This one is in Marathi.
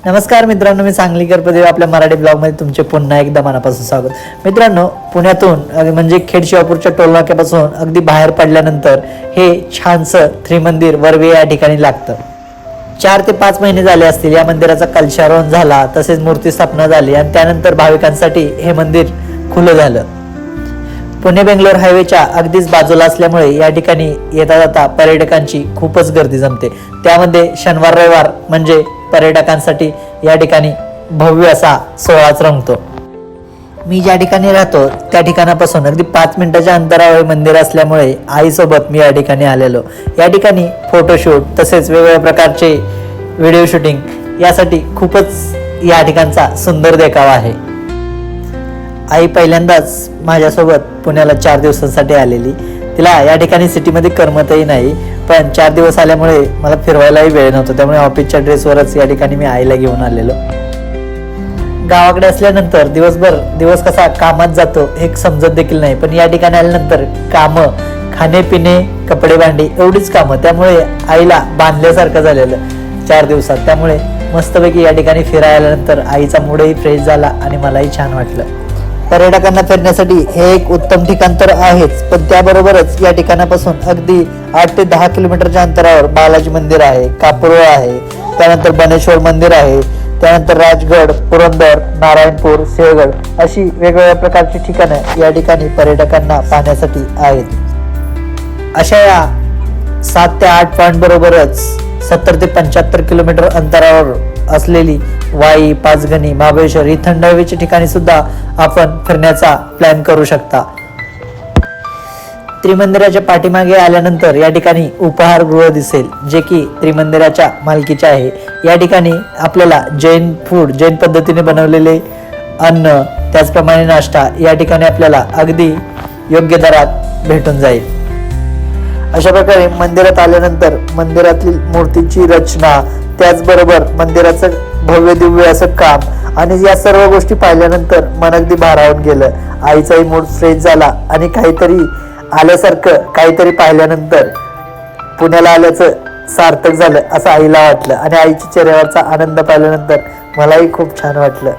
नमस्कार मित्रांनो, मी सांगलीकर प्रदीप आपल्या मराठी ब्लॉगमध्ये तुमचे पुन्हा एकदा मनापासून स्वागत. मित्रांनो, पुण्यातून म्हणजे खेड शिवापूरच्या टोलनाक्यापासून अगदी बाहेर पडल्यानंतर हे छानसं त्रिमंदिर वरवे या ठिकाणी लागतं. 4 ते 5 महिने झाले असतील या मंदिराचा कलशारोहण झाला, तसेच मूर्ती स्थापना झाली आणि त्यानंतर भाविकांसाठी हे मंदिर खुलं झालं. पुणे बेंगलोर हायवेच्या अगदीच बाजूला असल्यामुळे या ठिकाणी येता जाता पर्यटकांची खूपच गर्दी जमते. त्यामध्ये शनिवार रविवार म्हणजे पर्यटकांसाठी या ठिकाणी भव्य असा सोहळाच रंगतो. मी ज्या ठिकाणी राहतो त्या ठिकाणापासून अगदी 5 मिनिटाच्या अंतरावर मंदिर असल्यामुळे आईसोबत मी या ठिकाणी आलेलो. या ठिकाणी फोटोशूट तसेच वेगवेगळ्या प्रकारचे व्हिडिओ शूटिंग यासाठी खूपच या ठिकाणचा सुंदर देखावा आहे. आई पहिल्यांदाच माझ्यासोबत पुण्याला 4 दिवसांसाठी आलेली. तिला या ठिकाणी सिटीमध्ये करमतही नाही, पण 4 दिवस आल्यामुळे मला फिरवायलाही वेळ नव्हता, त्यामुळे ऑफिसच्या ड्रेसवरच या ठिकाणी मी आईला घेऊन आलेलो. गावाकडे असल्यानंतर दिवस कसा कामात जातो हे समजत देखील नाही, पण या ठिकाणी आल्यानंतर कामं, खाणे पिणे, कपडे भांडी एवढीच कामं, त्यामुळे आईला बांधल्यासारखं झालेलं 4 दिवसात. त्यामुळे मस्तपैकी या ठिकाणी फिरायला आल्यानंतर आईचा मूडही फ्रेश झाला आणि मलाही छान वाटलं. पर्यटकांना फिरण्यासाठी हे एक उत्तम ठिकाण तर आहेच, पण त्याबरोबरच या ठिकाणापासून अगदी 8 ते 10 किलोमीटरच्या अंतरावर बालाजी मंदिर आहे, कापूरहोळ आहे, त्यानंतर बनेश्वर मंदिर आहे, त्यानंतर राजगड, पुरंदर, नारायणपूर, सिंहगड अशी वेगवेगळ्या प्रकारची ठिकाणं या ठिकाणी पर्यटकांना पाहण्यासाठी आहेत. अशा या 7 ते 8 पॉईंट बरोबरच 70 ते 75 किलोमीटर अंतरावर असलेली वाई, पाचगणी, महाबळेश्वर ही थंड हवेची ठिकाणी सुद्धा आपण फिरण्याचा प्लॅन करू शकता. त्रिमंदिराच्या पाठीमागे आल्यानंतर या ठिकाणी उपहारगृह दिसेल, जे की त्रिमंदिराच्या मालकीचे आहे. या ठिकाणी आपल्याला जैन पद्धतीने बनवलेले अन्न, त्याचप्रमाणे नाश्ता या ठिकाणी आपल्याला अगदी योग्य दरात भेटून जाईल. अशा प्रकारे मंदिरात आल्यानंतर मंदिरातील मूर्तीची रचना, त्याचबरोबर मंदिराचं भव्य दिव्य असं काम आणि या सर्व गोष्टी पाहिल्यानंतर मन अगदी भारावून गेलं. आईचाही मूड फ्रेश झाला आणि काहीतरी आल्यासारखं, काहीतरी पाहिल्यानंतर पुण्याला आल्याचं सार्थक झालं असं आईला वाटलं आणि आईच्या चेहऱ्यावरचा आनंद पाहिल्यानंतर मलाही खूप छान वाटलं.